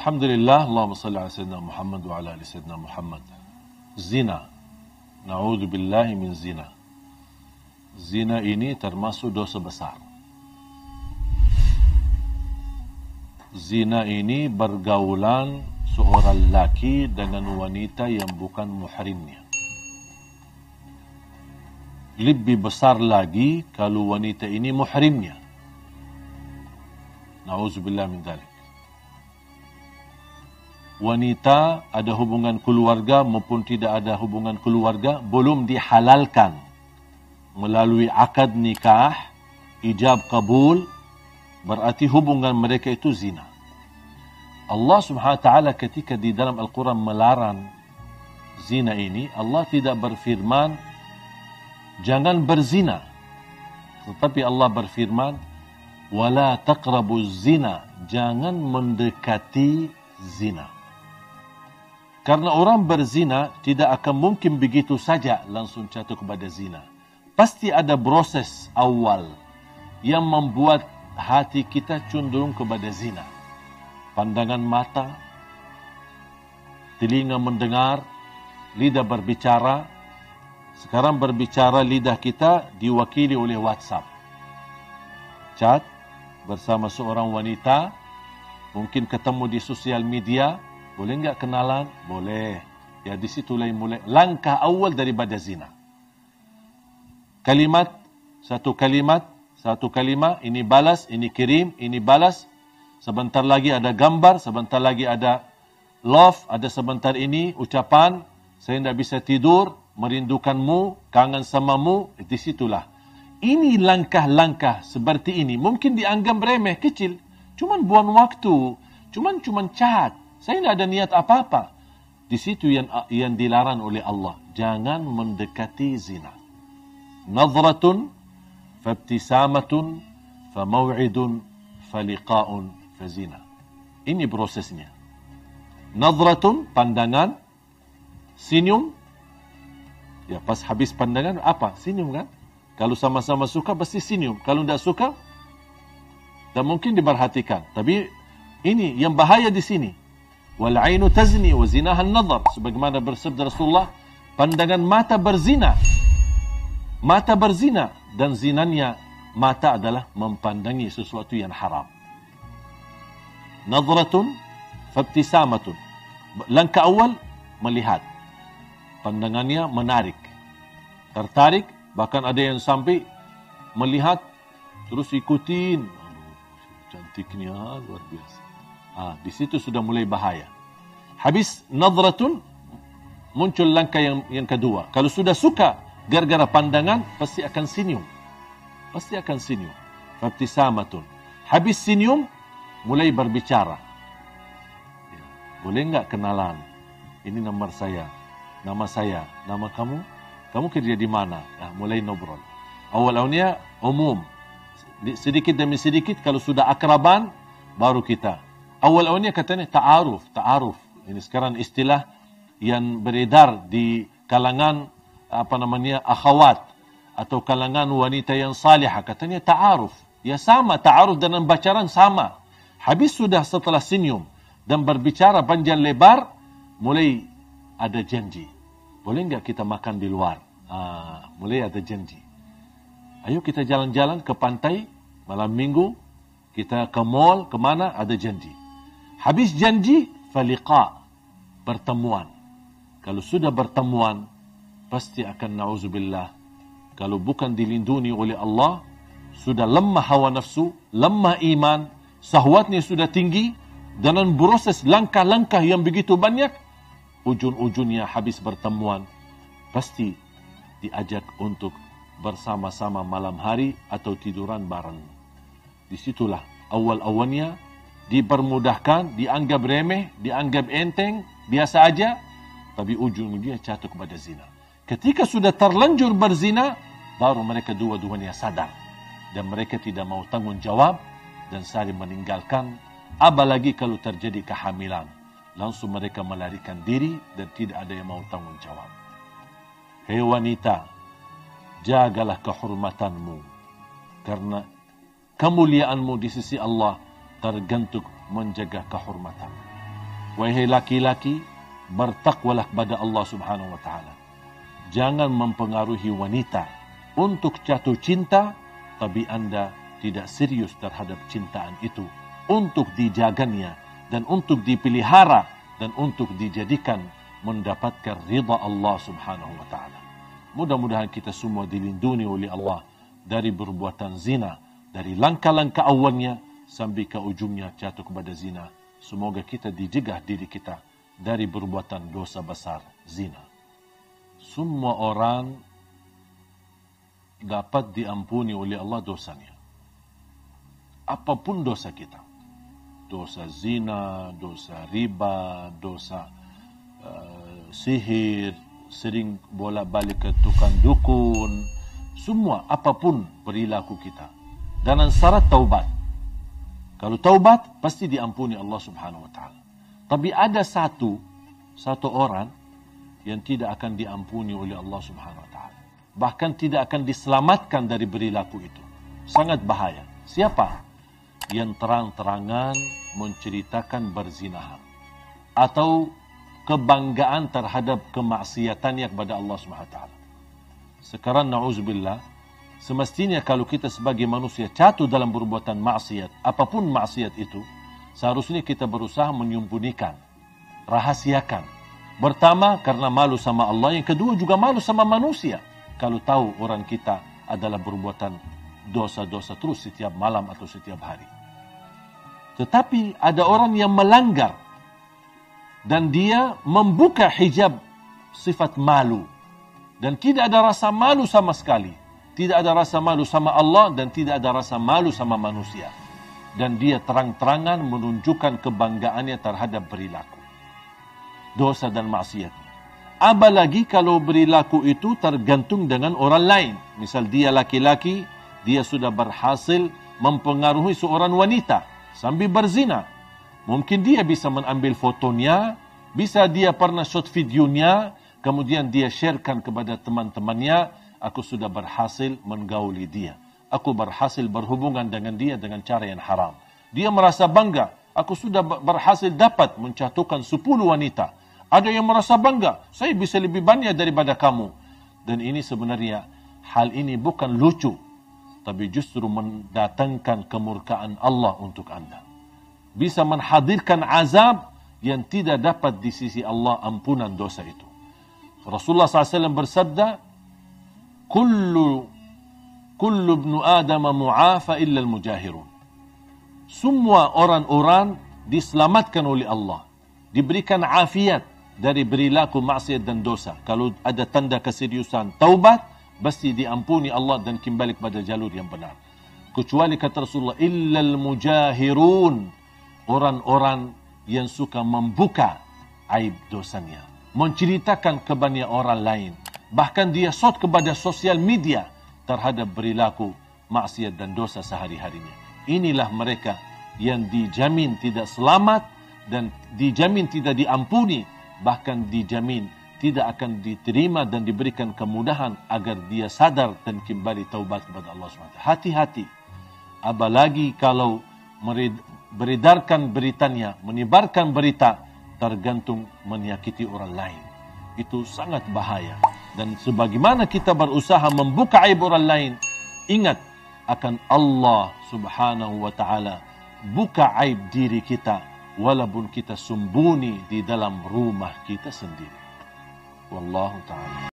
Alhamdulillah, Allahumma salli ala Sayyidina Muhammad wa ala ali Sayyidina Muhammad. Zina. Na'udzubillahi min zina. Zina ini termasuk dosa besar. Zina ini bergaulan seorang lelaki dengan wanita yang bukan muhrimnya. Lebih besar lagi kalau wanita ini muhrimnya. Na'udzubillah min dzalik. Wanita ada hubungan keluarga maupun tidak ada hubungan keluarga belum dihalalkan melalui akad nikah, ijab kabul, berarti hubungan mereka itu zina. Allah Subhanahu wa taala ketika di dalam Al-Quran melarang zina ini, Allah tidak berfirman jangan berzina, tetapi Allah berfirman wala taqrabuz zina, jangan mendekati zina. Karena orang berzina tidak akan mungkin begitu saja langsung jatuh kepada zina. Pasti ada proses awal yang membuat hati kita cenderung kepada zina. Pandangan mata, telinga mendengar, lidah berbicara. Sekarang berbicara lidah kita diwakili oleh WhatsApp. Chat bersama seorang wanita, mungkin ketemu di sosial media, boleh enggak kenalan? Boleh. Ya di situlah mulai langkah awal daripada zina. Satu kalimat, ini balas, ini kirim, ini balas. Sebentar lagi ada gambar, sebentar lagi ada love, ada sebentar ini ucapan, saya tidak bisa tidur, merindukanmu, kangen samamu, di situlah. Ini langkah-langkah seperti ini. Mungkin dianggap remeh, kecil. Cuman buang waktu. Cuman chat. Saya tidak ada niat apa-apa. Di situ yang dilarang oleh Allah. Jangan mendekati zina. Nadratun, fabtisamatun, famaw'idun, faliqa'un, fazina. Ini prosesnya. Nadratun, pandangan. Senyum. Ya, pas habis pandangan, apa? Senyum kan? Kalau sama-sama suka, pasti senyum. Kalau tidak suka, tak mungkin diperhatikan. Tapi ini yang bahaya di sini. Wal ainu tazni wa zinaha an-nadhar. Sebagaimana bersabda Rasulullah, pandangan mata berzina. Mata berzina dan zinanya mata adalah mempandangi sesuatu yang haram. Nadratun fabtisamatun. Langkah awal melihat. Pandangannya menarik. Tertarik, bahkan ada yang sampai melihat terus ikutin. Cantiknya luar biasa. Di situ sudah mulai bahaya. Habis nadratun, muncul langkah yang kedua. Kalau sudah suka gara-gara pandangan, pasti akan senyum. Pasti akan senyum. Fabtisamatun. Habis senyum, mulai berbicara. Ya, boleh enggak kenalan? Ini nomor saya. Nama saya. Nama kamu? Kamu kerja di mana? Mulai ngobrol. Awal-awalnya umum. Sedikit demi sedikit, kalau sudah akraban, baru kita. Awal-awalnya katanya ta'aruf. Ini sekarang istilah yang beredar di kalangan akhwat atau kalangan wanita yang salihah. Katanya ta'aruf. Ya sama, ta'aruf dan pacaran sama. Habis sudah setelah senyum dan berbicara panjang lebar, mulai ada janji. Boleh enggak kita makan di luar? Mulai ada janji. Ayo kita jalan-jalan ke pantai malam minggu, kita ke mall, kemana, ada janji. Habis janji, faliqa, pertemuan. Kalau sudah pertemuan, pasti akan na'udzubillah. Kalau bukan dilindungi oleh Allah, sudah lemah hawa nafsu, lemah iman, sahwatnya sudah tinggi, dalam proses langkah-langkah yang begitu banyak, ujung-ujungnya habis pertemuan, pasti diajak untuk bersama-sama malam hari atau tiduran bareng. Disitulah awal-awalnya dipermudahkan, dianggap remeh, dianggap enteng, biasa aja, tapi ujung-ujungnya jatuh kepada zina. Ketika sudah terlanjur berzina, baru mereka dua-duanya sadar dan mereka tidak mau tanggung jawab dan saling meninggalkan. Apalagi kalau terjadi kehamilan, langsung mereka melarikan diri dan tidak ada yang mau tanggung jawab. Hei wanita, jagalah kehormatanmu, karena kemuliaanmu di sisi Allah tergantung menjaga kehormatan. Wahai laki-laki, bertakwalah kepada Allah Subhanahu wa taala. Jangan mempengaruhi wanita untuk jatuh cinta, tapi Anda tidak serius terhadap cintaan itu untuk dijaganya dan untuk dipelihara dan untuk dijadikan mendapatkan ridha Allah Subhanahu wa taala. Mudah-mudahan kita semua dilindungi oleh Allah dari perbuatan zina, dari langkah-langkah awalnya sampai ke ujungnya jatuh kepada zina. Semoga kita dijegah diri kita dari perbuatan dosa besar zina. Semua orang dapat diampuni oleh Allah dosanya. Apapun dosa kita. Dosa zina, dosa riba, dosa sihir, sering bolak-balik ke tukang dukun, semua apapun perilaku kita. Dan syarat taubat. Kalau taubat pasti diampuni Allah Subhanahu wa taala. Tapi ada satu orang yang tidak akan diampuni oleh Allah Subhanahu wa taala. Bahkan tidak akan diselamatkan dari perilaku itu. Sangat bahaya. Siapa? Yang terang-terangan menceritakan berzinahan atau kebanggaan terhadap kemaksiatannya kepada Allah Subhanahu wa taala. Sekarang na'udzubillah, semestinya kalau kita sebagai manusia jatuh dalam perbuatan maksiat, apapun maksiat itu, seharusnya kita berusaha menyembunyikan, rahasiakan. Pertama, karena malu sama Allah. Yang kedua, juga malu sama manusia. Kalau tahu orang kita adalah berbuatan dosa-dosa terus setiap malam atau setiap hari. Tetapi ada orang yang melanggar dan dia membuka hijab sifat malu. Dan tidak ada rasa malu sama sekali. Tidak ada rasa malu sama Allah dan tidak ada rasa malu sama manusia. Dan dia terang-terangan menunjukkan kebanggaannya terhadap perilaku dosa dan maksiatnya. Apalagi kalau perilaku itu tergantung dengan orang lain. Misal dia laki-laki, dia sudah berhasil mempengaruhi seorang wanita sambil berzina. Mungkin dia bisa mengambil fotonya, bisa dia pernah shot videonya, kemudian dia sharekan kepada teman-temannya, aku sudah berhasil menggauli dia. Aku berhasil berhubungan dengan dia dengan cara yang haram. Dia merasa bangga, aku sudah berhasil dapat menjatuhkan 10 wanita. Ada yang merasa bangga, saya bisa lebih banyak daripada kamu. Dan ini sebenarnya, hal ini bukan lucu, tapi justru mendatangkan kemurkaan Allah untuk Anda. Bisa menghadirkan azab yang tidak dapat di sisi Allah ampunan dosa itu. Rasulullah SAW bersabda, Kullu ibnu Adam mu'afa illa al-mujahirun. Semua orang-orang diselamatkan oleh Allah. Diberikan afiat dari perilaku maksiat dan dosa. Kalau ada tanda keseriusan taubat, pasti diampuni Allah dan kembali kepada jalur yang benar. Kecuali kata Rasulullah, illa al-mujahirun. Orang-orang yang suka membuka aib dosanya. Menceritakan kepada orang lain. Bahkan dia shot kepada sosial media terhadap perilaku maksiat dan dosa sehari-harinya. Inilah mereka yang dijamin tidak selamat dan dijamin tidak diampuni, bahkan dijamin tidak akan diterima dan diberikan kemudahan agar dia sadar dan kembali taubat kepada Allah SWT. Hati-hati. Apalagi kalau beredarkan beritanya, menyebarkan berita, tergantung menyakiti orang lain. Itu sangat bahaya. Dan sebagaimana kita berusaha membuka aib orang lain, ingat akan Allah Subhanahu wa taala buka aib diri kita walaupun kita sembunyi di dalam rumah kita sendiri. Wallahu taala.